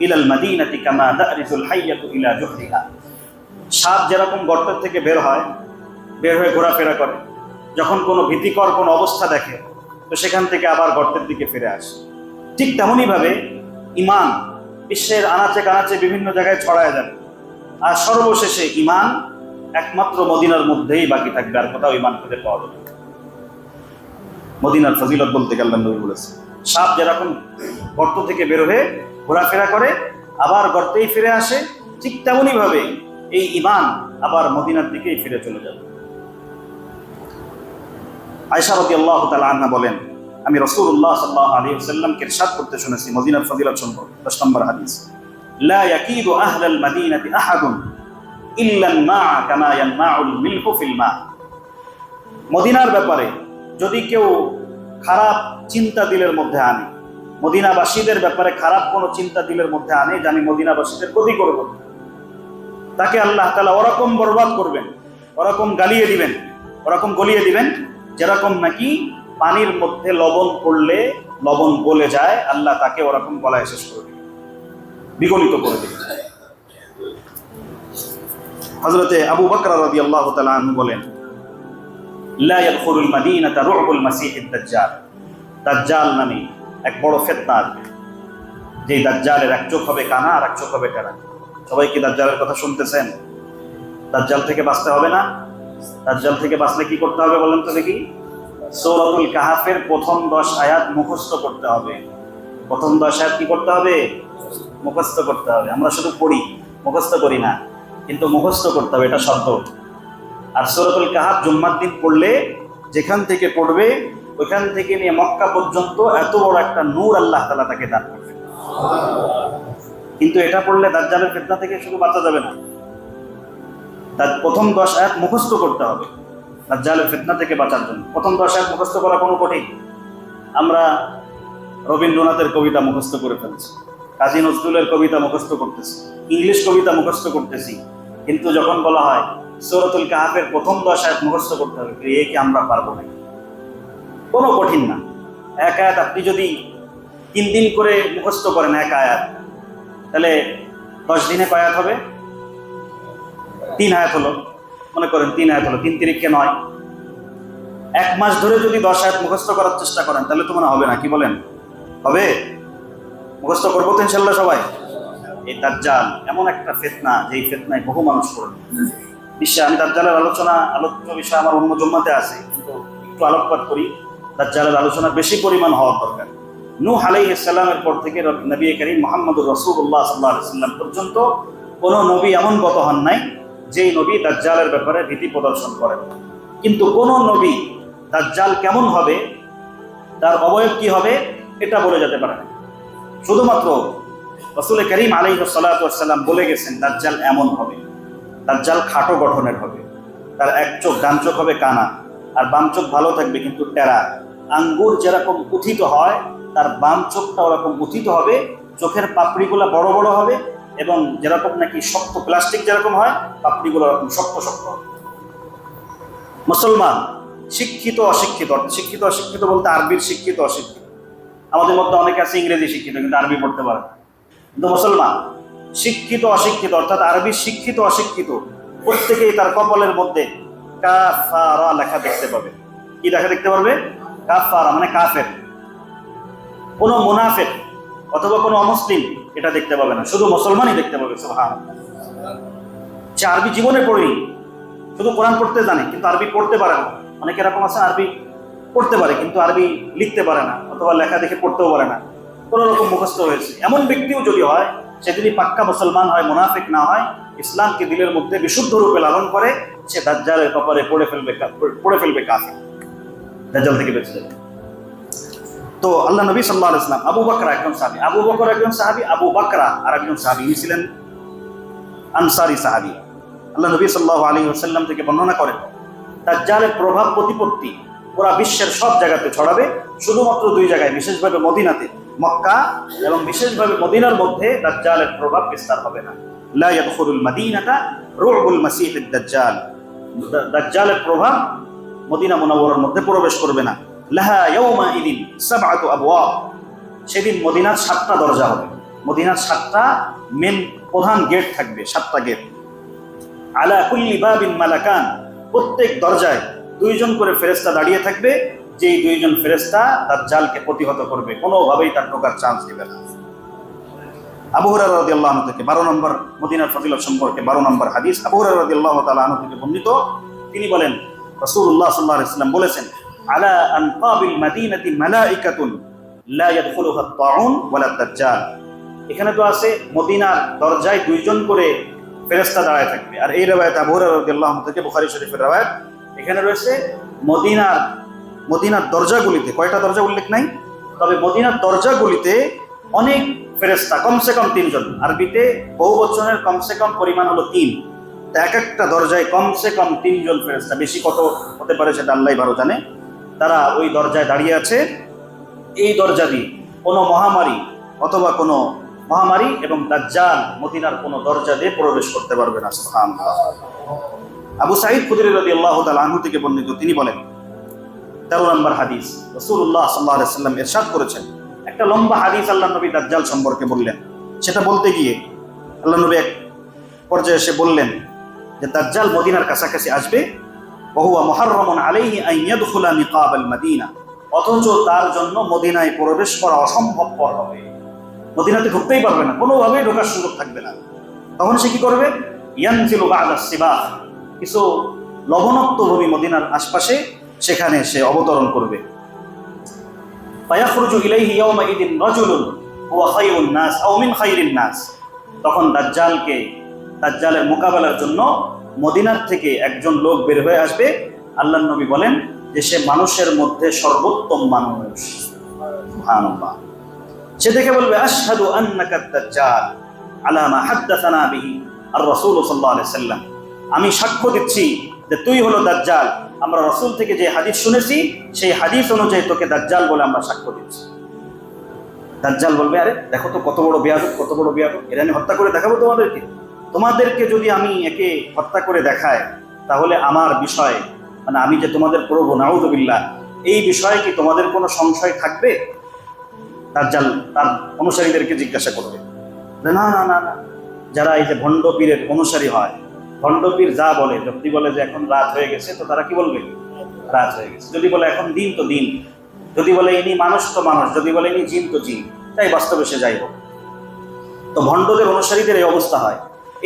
ইলাল মাদিনাতি কামা তারিজুল হাইয়াতু ইলা জুহরিহা, সাপ যেরকম গর্ত থেকে বের হয়ে ঘোরাফেরা করে, যখন কোনো ভীতিকর কোনো অবস্থা দেখে তো সেখান থেকে আবার গর্তের দিকে ফিরে আসে, ঠিক তেমনই ভাবে ঈমান বিশ্বের আনাচে কানাচে বিভিন্ন জায়গায় ছড়ায় যাবে, আর সর্বশেষে ঈমান একমাত্র মদিনার মধ্যেই বাকি থাকবে, আর কোথাও ঈমান খুঁজে পাওয়া যাবে। মদিনার ফজিলত বলতে গেলে আল্লাহর নবী বলেছেন, সাপ যেরকম গর্ত থেকে বের হয়ে ঘোরাফেরা করে আবার গর্তেই ফিরে আসে, ঠিক তেমনই ভাবে এই ঈমান আবার মদিনার দিকেই ফিরে চলে যাবে। আয়েশা রাদিয়াল্লাহু তাআলা আনহা বলেন, আমি রাসূলুল্লাহ সাল্লাল্লাহু আলাইহি ওয়াসাল্লামকে ইরশাদ করতে শুনেছি মদিনার ফজিলত সম্পর্কে। 10 নম্বর হাদিস, লা ইয়াকিদু আহলাল মাদিনাতি আহাদুন ইল্লা মা কামা ইয়ানমাউল মিলহু ফিল মা। মদিনার ব্যাপারে যদি কেউ খারাপ চিন্তা দিলের মধ্যে আনে, মদিনাবাসীদের ব্যাপারে খারাপ কোনো চিন্তা দিলের মধ্যে আনে যে আমি মদিনাবাসীদের ক্ষতি করব, তাকে আল্লাহ তাআলা ওরকম বরবাদ করবেন, ওরকম গলিয়ে দিবেন যেরকম নাকি পানির মধ্যে লবণ পড়লে লবণ গলে যায়, আল্লাহ তাকে ওরকম গলায় শেষ করে দিবেন, বিগলিত করে দিবেন। হযরতে আবু বকর রাদিয়াল্লাহু তাআলা আনহু বলেন, লা ইয়াদখুলুল মাদিনাতা রুবুল মাসিহিদ দাজ্জাল। দাজ্জাল নামে এক বড় ফিতনা আসবে, যে দাজ্জালের এক চোখ হবে কানা আর এক চোখ হবে টেরা। সবাই কি দাজ্জালের কথা শুনতেছেন? দাজ্জাল থেকে বাঁচতে হবে না? দাজ্জাল থেকে বাঁচলে কি করতে হবে বলেন তো দেখি? সূরাতুল কাহাফের প্রথম 10 আয়াত মুখস্থ করতে হবে। প্রথম 10 আয়াত কি করতে হবে? মুখস্থ করতে হবে। আমরা শুধু পড়ি, মুখস্থ করি না, কিন্তু মুখস্থ করতে হবে, এটা শর্ত। আর সূরাতুল কাহাফ জুম্মার দিন পড়লে যেখান থেকে পড়বে ওইখান থেকে নিয়ে মক্কা পর্যন্ত এত বড় একটা নূর আল্লাহ তাআলা তাকে দান করবে। কিন্তু এটা পড়লে দাজ্জালের ফিতনা থেকে শুধু বাঁচা যাবে না, তার প্রথম 10 আয়াত মুখস্থ করতে হবে দাজ্জালের ফিতনা থেকে বাঁচার জন্য। প্রথম 10 আয়াত মুখস্থ করা কোনো কঠিন? আমরা রবীন্দ্রনাথের কবিতা মুখস্থ করে ফেলছি, কাজী নজরুলের কবিতা মুখস্থ করতেছি, ইংলিশ কবিতা মুখস্থ করতেছি, কিন্তু যখন বলা হয় সূরাতুল কাহাফের প্রথম 10 আয়াত মুখস্থ করতে হবে, এ কি আমরা পারবো না? কোনো কঠিন না। এক আয়াত আপনি যদি 3 দিন করে মুখস্থ করেন এক আয়াত, তাহলে 10 দিনে কয় আয়াত হবে? 3 আয়াত হলো। মনে করেন 3 আয়াত হলো, 3 তিরিখে 9। 1 মাস ধরে যদি 10 আয়াত মুখস্থ করার চেষ্টা করেন তাহলে তো মনে হবে না, কি বলেন? হবে? মুখস্থ করবো তো ইনশাল্লাহ সবাই। এই দাজ্জাল এমন একটা ফিতনা, যেই ফিতনায় বহু মানুষ পড়বে। নিশ্চয় আমি দাজ্জালের আলোচ্য বিষয় আমার অন্য জুম্মাতে আছে, কিন্তু একটু আলোকপাত করি। দাজ্জালের আলোচনা বেশি পরিমাণ হওয়ার দরকার। নূহ আলাইহিস সালামের পর থেকে নবী করিম মুহাম্মদুর রাসূলুল্লাহ সাল্লাল্লাহু আলাইহি ওয়াসাল্লাম পর্যন্ত কোনো নবী এমন গত হন নাই যেই নবী দাজ্জালের ব্যাপারে ভীতি প্রদর্শন করেন। কিন্তু কোন নবী দাজ্জাল কেমন হবে, তার অবয়ব কি হবে, এটা বলে যেতে পারে না। শুধুমাত্র রাসূল করিম আলাইহিস সালাতু ওয়াস সালাম বলে গেছেন দাজ্জাল এমন হবে। দাজ্জাল খাটো গঠনের হবে, তার এক চোখ, ডান চোখ হবে কানা, আর বাম চোখ ভালো থাকবে কিন্তু টেরা। আঙ্গুর যেরকম উথিত হয়, তার বাম চোখটা ওরকম উথিত হবে, চোখের পাপড়িগুলো বড় বড় হবে, এবং যেরকম নাকি শক্ত প্লাস্টিক যেরকম হয়, পাপড়িগুলো এরকম শক্ত শক্ত হবে। মুসলমান শিক্ষিত অশিক্ষিত, শিক্ষিত অশিক্ষিত বলতে আরবির শিক্ষিত অশিক্ষিত। আমাদের মধ্যে অনেকে আছে ইংরেজি শিক্ষিত কিন্তু আরবি পড়তে পারে না। কিন্তু মুসলমান শিক্ষিত অশিক্ষিত, অর্থাৎ আরবি শিক্ষিত অশিক্ষিত, প্রত্যেকেই তার কপালের মধ্যে কাফারা লেখা দেখতে পাবে। কি লেখা দেখতে পারবে? কাফারা মানে কাফের। কোনো মুনাফিক অথবা কোনো অমুসলিম এটা দেখতে পাবে না, শুধু মুসলমানই দেখতে পাবে। সুবহানাল্লাহ। সে আরবি জীবনে পড়েনি, শুধু কোরআন পড়তে জানে কিন্তু আরবি পড়তে পারে না। অনেক এরকম আছে আরবি পড়তে পারে কিন্তু আরবি লিখতে পারে না, অথবা লেখা দেখে পড়তেও পারে না, কোনো রকম মুখস্থ হয়েছে। এমন ব্যক্তিও যদি হয়, সে যদি পাক্কা মুসলমান হয়, মুনাফিক না হয়, ইসলামকে দিলের মধ্যে বিশুদ্ধ রূপে লালন করে, সে দাজ্জালের কপালে পড়ে ফেলবে কাফের, দাজ্জাল থেকে বেঁচে যাবে। তো আল্লাহ নবী সাল্লাল্লাহু আলাইহি ওয়াসাল্লাম, আবু বকর একজন সাহাবী, আবু বকরা আর একজন সাহাবী, ইনি ছিলেন আনসারী সাহাবী। আল্লাহ নবী সাল্লাল্লাহু আলাইহি ওয়াসাল্লাম থেকে বর্ণনা করেন দাজ্জালের প্রভাব প্রতিপত্তি পুরা বিশ্বের সব জায়গাতে ছড়াবে, শুধুমাত্র 2 জায়গায়, বিশেষভাবে মদিনাতে, মক্কা এবং বিশেষভাবে মদিনার মধ্যে দাজ্জালের প্রভাব বিস্তার হবে না। লা ইয়াদখুলুল মাদিনাতা রুবুল মাসিহিদ দাজ্জাল। দাজ্জালের প্রভাব মদিনা মুনাওয়ারার মধ্যে প্রবেশ করবে না। লাহা ইয়াউমা ইদিন 7 আবওয়াব। সেদিন মদিনার 7টা দরজা হবে, মদিনার 7টা মেন প্রধান গেট থাকবে, 7টা গেট। আলা কুল্লি বাবিন মালাকান। প্রত্যেক দরজায় 2 জন করে ফেরেশতা দাঁড়িয়ে থাকবে, যেই 2 জন ফেরেশতা দাজ্জালকে প্রতিহত করবে, কোনোভাবেই তার ঢোকার চান্স দিবে না। আবু হুরায়রা রাদিয়াল্লাহু আনহু থেকে 12 নম্বর মদিনার ফজিলত সম্পর্কে 12 নম্বর হাদিস, আবু হুরায়রা রাদিয়াল্লাহু তাআলা আনহু থেকে বর্ণিত। তিনি বলেন রাসূলুল্লাহ সাল্লাল্লাহু আলাইহি ওয়াসাল্লাম বলেছেন, আলা আনকাবিল মাদিনাতি মালাইকাতুন লা ইয়াদখুলুহা আত-তাউন ওয়ালা দাজ্জাল। এখানে তো আছে মদিনার দরজায় দুইজন করে ফেরেশতা দাঁড়ায় থাকবে। আর এই riwayat আবু হুরায়রা রাদিয়াল্লাহু আনহু থেকে বুখারী শরীফের riwayat, এখানে রয়েছে মদিনার দরজাগুলিতে, কয়টা দরজা উল্লেখ নাই, তবে মদিনার দরজাগুলিতে অনেক ফেরেশতা, কমসে কম 3 জন। আরবিতে বহুবচনের কমসে কম পরিমাণ হলো 3। এক একটা দরজায় কমসে কম 3 জন ফেরেশতা, বেশি কত হতে পারে সেটা আল্লাহই ভালো জানে। তারা ওই দরজায় দাঁড়িয়ে আছে। এই দরজা দিয়ে কোনো মহামারী অথবা কোনো মহামারী এবং দাজ্জাল মদিনার কোনো দরজা দিয়ে প্রবেশ করতে পারবে না। সুবহানাল্লাহ। আবু সাঈদ খুদরী রাদিয়াল্লাহু তাআলা আনহু থেকে বর্ণিত, তিনি বলেন 13 নম্বর হাদিস, রাসূলুল্লাহ সাল্লাল্লাহু আলাইহি ওয়াসাল্লাম ইরশাদ করেছেন, একটা লম্বা হাদিস আল্লাহর নবী দাজ্জাল সম্পর্কে বললেন। সেটা বলতে গিয়ে আল্লাহর নবী এক পর্যায়ে এসে বললেন যে দাজ্জাল মদিনার কাছাকাছি আসবে, ওয়া হুয়া মুহাররামুন আলাইহি আন ইয়াদখুলা নিকাবাল মাদিনা, অথচ তার জন্য মদিনায় প্রবেশ করা অসম্ভবপর হবে। মদিনাতে ঢুকতেই পারবে না, কোনোভাবেই ঢোকার সুযোগ থাকবে না। তখন সে কি করবে? ইয়ানজিলু বা'দা সিবাহ, কিছু লবণাক্ত ভূমি মদিনার আশপাশে, সেখানে সে অবতরণ করবে। ফায়াখরুজু ইলাইহি ইয়াওমাইদিন রাজুলুন হুয়া খায়রুন নাস আও মিন খায়রিন নাস, তখন দাজ্জালের মোকাবেলার জন্য মদিনার থেকে একজন লোক বের হয়ে আসবে। আল্লাহর নবী বলেন যে সে মানুষের মধ্যে সর্বোত্তম মানুষ। সুবহানাল্লাহ। সে দেখে বলবে আশহাদু আন্নাকা দাজ্জাল আলা মা হাদাসানা বিহি আর রাসূল সাল্লাল্লাহু আলাইহি সাল্লাম, আমি সাক্ষ্য দিচ্ছি যে তুই হলো দাজ্জাল। আমরা রাসূল থেকে যে হাদিস শুনেছি সেই হাদিস অনুযায়ী তোকে দাজ্জাল বলে আমরা সাক্ষ্য দিচ্ছি। দাজ্জাল বলবে, আরে দেখো তো কত বড় বেয়াদব, কত বড় বেয়াদব, এর আমি হত্যা করে দেখাবো তোমাদেরকে যদি আমি একে হত্যা করে দেখাই, তাহলে আমার বিষয়, মানে আমি যে তোমাদের প্রভু, নাউযুবিল্লাহ, এই বিষয়ে কি তোমাদের কোনো সংশয় থাকবে? দাজ্জাল তার অনুসারীদেরকে জিজ্ঞাসা করবে, না না না না, যারা এই যে ভণ্ড পীরের অনুসারী হয়, ভণ্ড পীর যা বলে, যদি বলে যে এখন রাত হয়ে গেছে, তো তারা কি বলবে? রাত হয়ে গেছে। যদি বলে এখন দিন, তো দিন। যদি বলে ইনি মানুষ, তো মানুষ। যদি বলে ইনি জিন, তো জিন। তাই বাস্তবে সে যাইব। তো ভণ্ডদের অনুসারীদের এই অবস্থা হয়।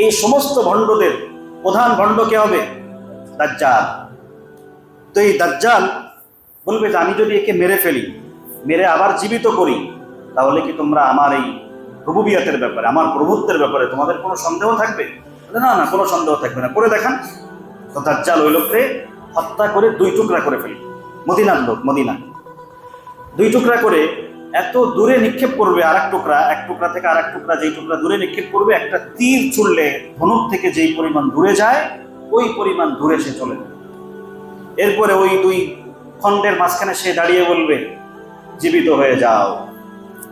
এই সমস্ত ভণ্ডদের প্রধান ভণ্ড কে হবে? দাজ্জাল। তো এই দাজ্জাল বলবে যে আমি যদি একে মেরে ফেলি, মেরে আবার জীবিত করি, তাহলে কি তোমরা আমার এই রুবুবিয়াতের ব্যাপারে, আমার প্রভুত্বের ব্যাপারে তোমাদের কোনো সন্দেহ থাকবে? না না, কোনো সন্দেহ থাকবে না, করে দেখান। তো দাজ্জাল ওই লোককে হত্যা করে 2 টুকরা করে ফেলি। মদিনার লোক, মদিনা 2 টুকরা করে এত দূরে নিক্ষেপ করবে, এক টুকরা থেকে আরেক টুকরা, যেই টুকরা দূরে নিক্ষেপ করবে, একটা তীর ছুড়লে ধনুক থেকে যেই পরিমাণ দূরে যায়, ওই পরিমাণ দূরে সে চলে যাবে। এরপরে ওই 2 খণ্ডের মাঝখানে সে দাঁড়িয়ে বলবে, জীবিত হয়ে যাও।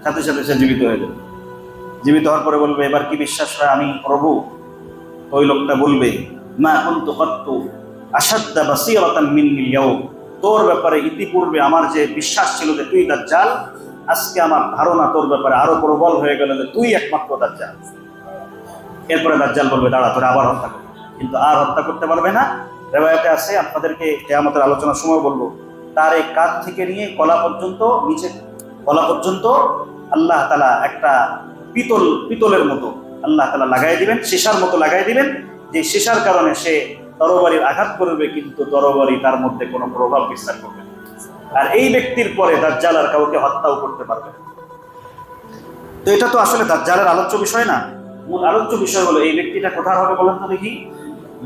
সাথে সাথে সে জীবিত হয়ে যাবে। জীবিত হওয়ার পরে বলবে, এবার কি বিশ্বাস হয় আমি প্রভু? ওই লোকটা বলবে, মা কুনতু কাত্তু আশাদ্দা বাসীরাতান মিন্নিল ইয়াওম, তোর ব্যাপারে ইতিপূর্বে আমার যে বিশ্বাস ছিল যে তুই দাজ্জাল, আজকে আমার ধারণা তোর ব্যাপারে আরো প্রবল হয়ে গেল যে তুই একমাত্র দাজ্জাল। এরপরে দাজ্জাল বলবে, দাঁড়া, তোরা আবার হত্যা কর। কিন্তু আর হত্যা করতে পারবে না। রিওয়ায়াতে আছে, আপনাদেরকে কিয়ামতের আলোচনার সময় বলবো, তার এই কাঁধ থেকে নিয়ে গলা পর্যন্ত, নিচে গলা পর্যন্ত আল্লাহ তাআলা একটা পিতলের মতো আল্লাহ তাআলা লাগাই দিবেন, সীসার মতো লাগাই দিবেন, যে সীসার কারণে সে তরবারির আঘাত করবে, কিন্তু তরবারি তার মধ্যে কোনো প্রভাব বিস্তার করবে না। আর এই ব্যক্তির পরে দাজ্জাল আর কাউকে হত্যাও করতে পারবে না। তো এটা তো আসলে দাজ্জালের আলোচ্য বিষয় না। মূল আলোচ্য বিষয় হলো এই ব্যক্তিটা কোথায় হবে বলেন তো দেখি?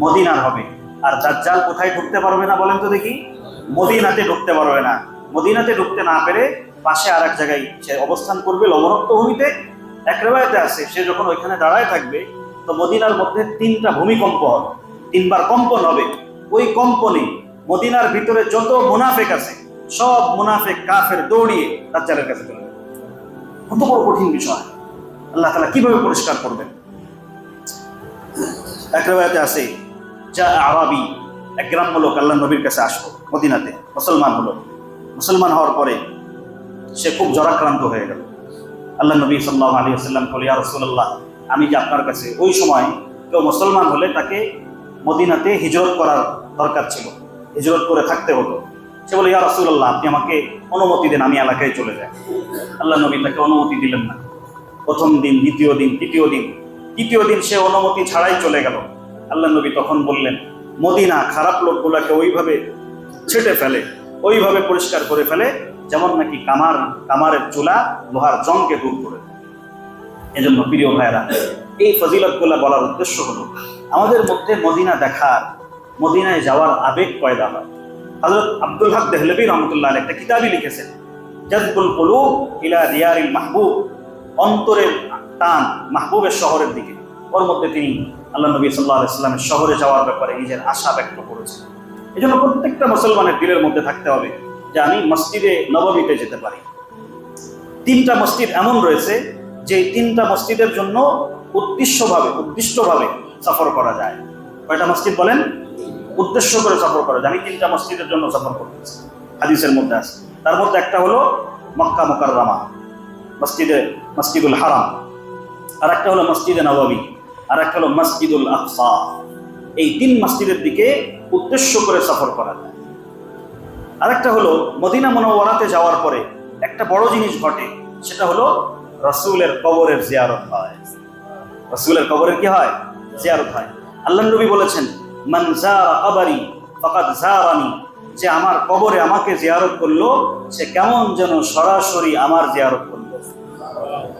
মদিনার হবে। আর দাজ্জাল কোথায় ঢুকতে পারবে না বলেন তো দেখি? মদিনাতে ঢুকতে পারবে না। মদিনাতে ঢুকতে না পেরে পাশে আর এক জায়গায় সে অবস্থান করবে, লবণাক্ত ভূমিতে। এক রিওয়ায়াতে আছে, সে যখন ওইখানে দাঁড়ায় থাকবে, তো মদিনার মধ্যে 3টা ভূমিকম্প হবে, 3 বার কম্পন হবে। ওই কম্পনে মদিনার ভিতরে যত মুনাফিক আছে, সব মুনাফিক কাফের দৌড়িয়ে দাজ্জালের কাছে চলে যাবে। কত বড় কঠিন বিষয়! আল্লাহ তাআলা কিভাবে পরিষ্কার করবেন? এক রিওয়ায়াতে আছে, যা আরাবী, এক গ্রাম্য লোক আল্লাহর নবীর কাছে আসলো মদিনাতে, মুসলমান হলো। মুসলমান হওয়ার পরে সে খুব জ্বরাক্রান্ত হয়ে গেল। আল্লাহ নবী সাল্লাল্লাহু আলাইহি ওয়াসাল্লাম বলে, ইয়া রাসূলুল্লাহ, আমি যে আপনার কাছে, ওই সময় কেউ মুসলমান হলে তাকে মদিনাতে হিজরত করার দরকার ছিল, হিজরত করে থাকতে হতো। সে বলে, ইয়া রাসূলুল্লাহ, আপনি আমাকে অনুমতি দেন, আমি এলাকায় চলে যাই। আল্লাহ নবী তাকে অনুমতি দিলেন না। প্রথম দিন, দ্বিতীয় দিন, তৃতীয় দিন সে অনুমতি ছাড়াই চলে গেল। আল্লাহ নবী তখন বললেন, মদিনা খারাপ লোকগুলাকে ওইভাবে ছেটে ফেলে, ওইভাবে পরিষ্কার করে ফেলে যেমন নাকি কামারের চুলা লোহার জংকে দূর করে দেয়। এজন্য প্রিয় ভাইরা, এই ফজিলতগুলো বলার উদ্দেশ্য হলো আমাদের মধ্যে মদিনা দেখার, মদিনায় যাওয়ার আবেগ পয়দা হয়। হযরত আব্দুল হক দেহলভী রহমতুল্লাহ আলাইহি একটা কিতাবই লিখেছেন, জাযবুল কুলুব ইলা দিয়ারিল মাহবুব, অন্তরের টান মাহবুবের শহরের দিকে। ওর মধ্যে তিনি আল্লাহ নবী সাল্লাল্লাহু আলাইহি ওয়াসাল্লামের শহরে যাওয়ার ব্যাপারে নিজের আশা ব্যক্ত করেছেন। এই জন্য প্রত্যেকটা মুসলমানের দিলের মধ্যে থাকতে হবে যে আমি মসজিদে নববীতে যেতে পারি। 3টা মসজিদ এমন রয়েছে যে 3টা মসজিদের জন্য উদ্দিষ্টভাবে সফর করা যায়। কয়টা মসজিদ বলেন? উদ্দেশ্য করে সফর করা যায়। আমি 3টা মসজিদের জন্য সফর করতেছি, হাদিসের মধ্যে আছে। তার মধ্যে একটা হলো মক্কা মুকাররমা, মসজিদুল হারাম, আর একটা হলো মসজিদে নববী, আর একটা হলো মসজিদুল আকসা। এই 3 মসজিদের দিকে উদ্দেশ্য করে সফর করা যায়। আরেকটা হলো মদিনা মুনাওয়ারাতে যাওয়ার পরে একটা বড় জিনিস ঘটে, সেটা হলো রাসূলের কবরের জিয়ারত হয়। রাসূলের কবরের কি হয়? জিয়ারত হয়। আল্লাহর নবী বলেছেন, মান যারা কবরি ফাকাদ যারানি, যে আমার কবরে আমাকে জিয়ারত করলো সে কেমন যেন সরাসরি আমার জিয়ারত করলো।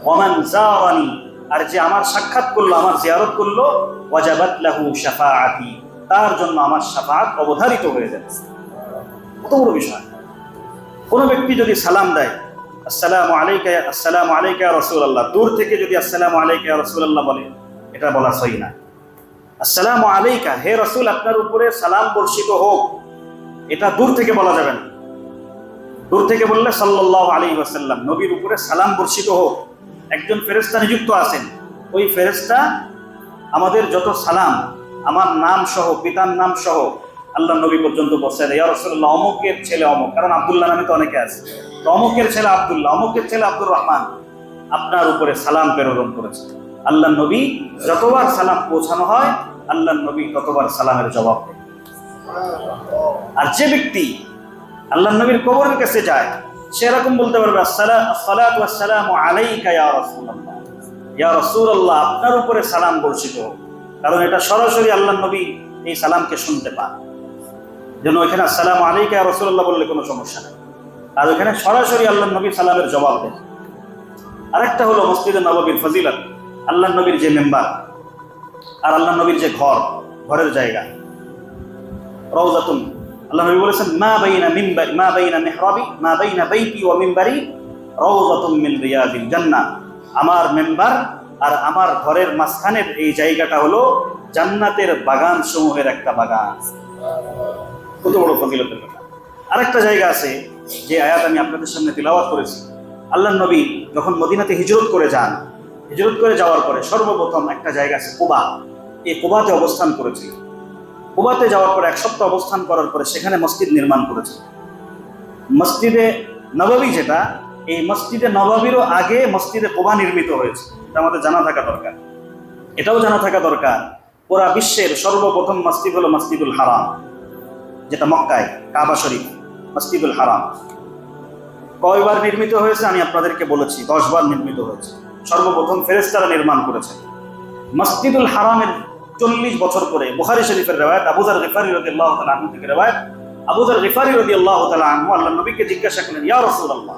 ওয়ামান যারানি, আর যে আমার সাক্ষাৎ করলো, আমার জিয়ারত করলো, ওয়াজাবাত লাহু শাফাআতি, তার জন্য আমার শাফাআত অবধারিত হয়ে যাবে। কত বড় বিষয়! কোন ব্যক্তি যদি সালাম দেয়, আসসালামু আলাইকা ইয়া রাসূলুল্লাহ, দূর থেকে যদি আসসালামু আলাইকা ইয়া রাসূলুল্লাহ বলে, এটা বলা সহি না। আসসালামু আলাইকা, হে রাসূল আপনার উপরে সালাম বর্ষিত হোক, এটা দূর থেকে বলা যাবে না। দূর থেকে বললে সাল্লাল্লাহু আলাইহি ওয়াসাল্লাম, নবীর উপরে সালাম বর্ষিত হোক। একজন ফেরেশতা নিযুক্ত আছেন, ওই ফেরেশতা আমাদের যত সালাম, আমার নাম সহ, পিতার নাম সহ আল্লাহ নবী পর্যন্ত বসে দেয়, ইয়া রাসূলুল্লাহ অমুকের ছেলে অমুক, কারণ আব্দুল্লাহ নামে তো অনেকে আছে, তো অমুকের ছেলে আব্দুল্লাহ, অমুকের ছেলে আব্দুর রহমান আপনার উপরে সালাম প্রেরণ করেছে। আল্লাহ নবী যতবার সালাম পৌঁছানো হয়, আল্লাহ নবী ততবার সালামের জবাব দেয়। আর যে ব্যক্তি আল্লাহ নবীর কবরের কাছে যায়, সে এরকম বলতে পারবে, আসসালাতু ওয়াসসালামু আলাইকা ইয়া রাসূলুল্লাহ, ইয়া রাসূলুল্লাহ আপনার উপরে সালাম বর্ষিত হোক, কারণ এটা সরাসরি আল্লাহ নবী এই সালামকে শুনতে পান। যেন ওইখানে আসসালামু আলাইকা ইয়া রাসূলুল্লাহ বললে কোনো সমস্যা নেই, আর ওইখানে সরাসরি আল্লাহ নবী সালামের জবাব দেন। আরেকটা হলো মসজিদে নববীর ফজিলত, আল্লাহ নবীর যে মেম্বার আর আল্লাহ নবীর যে ঘরের জায়গা, রওজাতুন, আল্লাহ নবী বলেছেন, মা বাইনা মিহরাবি মা বাইনা বাইতি ওয়া মিনবারি রাওযাতুম মিন রিয়াদিল জান্নাহ, আমার মেম্বার আর আমার ঘরের মাঝখানের এই জায়গাটা হলো জান্নাতের বাগান সমূহের একটা বাগান। কত বড় ফজিলতের কথা! আরেকটা জায়গা আছে যে আয়াত আমি আপনাদের সামনে তিলাওয়াত করেছি। আল্লাহ নবী যখন মদিনাতে হিজরত করে যান, হিজরত করে যাওয়ার পরে সর্বপ্রথম একটা জায়গা আছে কুবা, এই কুবাতে অবস্থান করেছিল। কুবাতে যাওয়ার পরে 1 সপ্তাহ অবস্থান করার পরে সেখানে মসজিদ নির্মাণ করেছে। মসজিদে নববী যেটা, এই মসজিদে নববীরও আগে মসজিদে কুবা নির্মিত হয়েছে, এটা আমাদের জানা থাকা দরকার। এটাও জানা থাকা দরকার, পুরা বিশ্বের সর্বপ্রথম মসজিদ হলো মসজিদুল হারাম, যেটা মক্কায়, কাবা শরীফ, মসজিদুল হারাম। কয়বার নির্মিত হয়েছে আমি আপনাদেরকে বলেছি, 10 বার নির্মিত হয়েছে। সর্বপ্রথম ফেরেশতারা নির্মাণ করেছে। মসজিদুল হারামের 40 বছর পরে বুখারী শরীফের রিওয়ায়াত, আবু যার গিফারী রাদিয়াল্লাহু তাআলা আনহু থেকে রিওয়ায়াত, আবু যার গিফারী রাদিয়াল্লাহু তাআলা আনহু আল্লাহ নবীকে জিজ্ঞাসা করলেন, ইয়া রাসূলুল্লাহ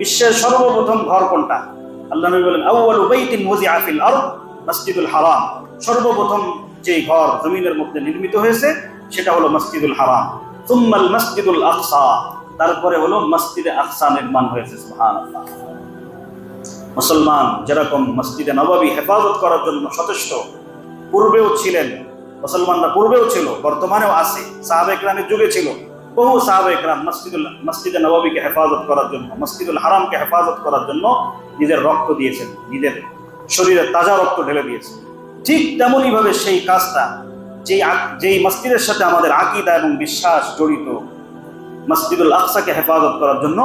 বিশ্বের সর্বপ্রথম ঘর কোনটা? আল্লাহ নবী বলেন, আউয়ালু বাইতিন ওয়াজিআ ফিল আরদ মসজিদুল হারাম, সর্বপ্রথম যে ঘর জমিনের মধ্যে নির্মিত হয়েছে সেটা হলো মসজিদুল হারাম। সুম্মাল মসজিদুল আকসা, তারপরে হলো মসজিদে আকসা নির্মাণ হয়েছে। সুবহানাল্লাহ! মুসলমান যেরকম মসজিদে নববী হেফাজত করার জন্য সচেষ্ট পূর্বেও ছিলেন, মুসলমানরা পূর্বেও ছিল, বর্তমানেও আছে, সাহাবা ইকরামের যুগে ছিল, বহু সাহাবা ইকরাম মসজিদে নববীকে হেফাজত করার জন্য, মসজিদুল হারামকে হেফাজত করার জন্য নিজের রক্ত দিয়েছেন, নিজের শরীরে তাজা রক্ত ঢেলে দিয়েছেন। ঠিক তেমনই ভাবে সেই কাজটা, যেই মসজিদের সাথে আমাদের আকীদা এবং বিশ্বাস জড়িত, মসজিদুল আকসাকে হেফাজত করার জন্য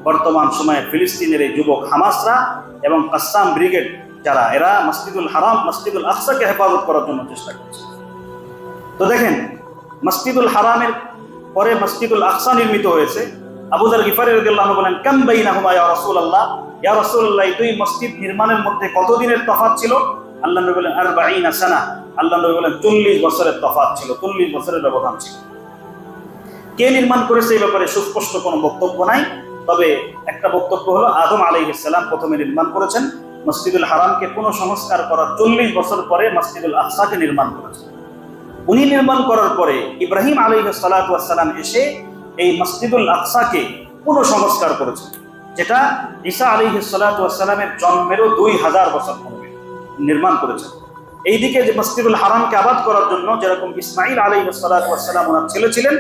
বর্তমান সময়ে ফিলিস্তিনের এই যুবক হামাসরা এবং কাসসাম ব্রিগেড যারা, এরা মসজিদুল হারাম, মসজিদুল আকসাকে হেফাজত করার জন্য চেষ্টা করছে। তো দেখেন, মসজিদুল হারামের পরে মসজিদুল আকসা নির্মিত হয়েছে। আবু যার গিফারী রাদিয়াল্লাহু আনহু বলেন, কাম বাইনাহুমা ইয়া রাসূলুল্লাহ, ইয়া রাসূলুল্লাহ দুই মসজিদ নির্মাণের মধ্যে কতদিনের তফাৎ ছিল? আল্লাহ নবী বলেন, 40 সানা। আল্লাহ নবী বলেন 40 বছরের তফাৎ ছিল, 40 বছরের ব্যবধান ছিল। কে নির্মাণ করেছে এই ব্যাপারে সুস্পষ্ট কোনো বক্তব্য নাই। তবে একটা বক্তব্য হলো আদম আলাইহিস সালাম প্রথমে নির্মাণ করেছেন। মসজিদুল হারামকে পুনঃসংস্কার করার 40 বছর পরে মসজিদুল আকসাকে নির্মাণ করেছেন। উনি নির্মাণ করার পরে ইব্রাহিম আলাইহিস সালাতু ওয়াস সালাম এসে এই মসজিদুল আকসাকে পুনঃসংস্কার করেছেন, যেটা ঈসা আলাইহিস সালাতু ওয়াস সালামের জন্মেরও 2000 বছর পূর্বে নির্মাণ করেছেন। এইদিকে যে মসজিদুল হারামকে আবাদ করার জন্য যেরকম ইসমাইল আলাইহিস সালাতু ওয়াস সালাম ওনার ছেলে ছিলেন,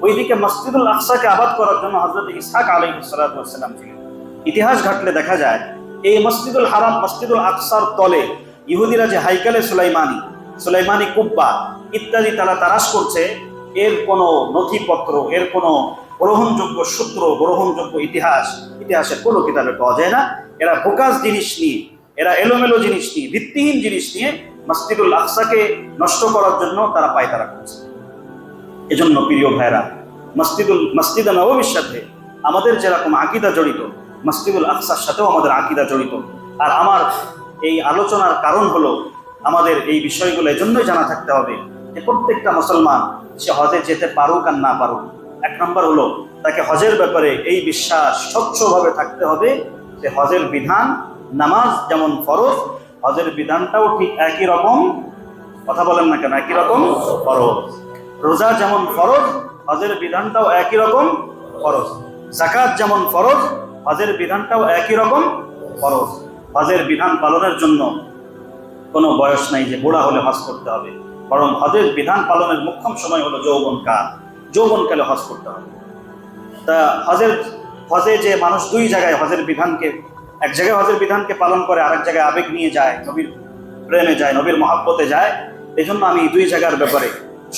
ওইদিকে মসজিদুল আকসাকে আবাদ করার জন্য হযরত ইসহাক আলাইহিস সালাতু ওয়াস সালাম ছিলেন। ইতিহাস ঘাটলে দেখা যায় এই মসজিদুল হারাম মসজিদুল আকসার তলে ইহুদিরা যে হাইকালে সুলাইমানি কুব্বা ইত্যাদি তারা তারাশ করছে, এর কোনো নথিপত্র, এর কোনো গ্রহণযোগ্য সূত্র, গ্রহণযোগ্য ইতিহাসের কোনো কিতাবে পাওয়া যায় না। এরা বোকাস জিনিস নিয়ে, এরা এলোমেলো জিনিস নিয়ে, ভিত্তিহীন জিনিস নিয়ে মসজিদুল আকসাকে নষ্ট করার জন্য তারা পায়তারা করছে। এজন্য প্রিয় ভাইরা, মসজিদে নববীর সাথে আমাদের যেরকম আকীদা জড়িত, মসজিদুল আকসার সাথেও আমাদের আকীদা জড়িত। আর আমার এই আলোচনার কারণ হলো আমাদের এই বিষয়গুলো এজন্যই জানা থাকতে হবে যে প্রত্যেকটা মুসলমান সে হজে যেতে পারুক আর না পারুক, এক নম্বর হলো তাকে হজের ব্যাপারে এই বিশ্বাস স্বচ্ছভাবে থাকতে হবে যে হজের বিধান, নামাজ যেমন ফরজ, হজের বিধানটাও ঠিক একই রকম। কথা বলেন না কেন? একই রকম ফরজ। রোজা যেমন ফরজ, হজের বিধানটাও একই রকম ফরজ। যাকাত যেমন ফরজ, হজের বিধানটাও একই রকম ফরজ। হজের বিধান পালনের জন্য কোনো বয়স নাই যে বুড়া হলে হজ করতে হবে, বরং হজের বিধান পালনের মুখ্যম সময় হলো যৌবনকাল। যৌবনকালে হজ করতে হবে। তা হজে যে মানুষ দুই জায়গায় হজের বিধানকে, এক জায়গায় হজের বিধানকে পালন করে, আরেক জায়গায় আবেগ নিয়ে যায়, নবীর প্রেমে যায়, নবীর মহাব্বতে যায়। এই জন্য আমি দুই জায়গার ব্যাপারে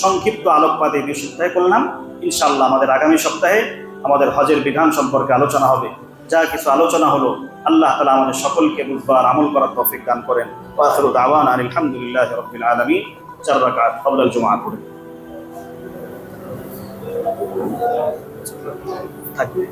সংক্ষিপ্ত আলোকপাত এই 2 সপ্তাহে করলাম। ইনশাআল্লাহ আমাদের আগামী সপ্তাহে আমাদের হজের বিধান সম্পর্কে আলোচনা হবে। যা কিছু আলোচনা হলো আল্লাহ তাআলা আমাদের সকলকে বুঝবার, আমল করার তৌফিক দান করেন। ওয়া আখিরু দাওয়ানা আলহামদুলিল্লাহি রাব্বিল আলামিন। 4 রাকাত ক্বাবলা আল জুমআহ পড়ে থাকবে।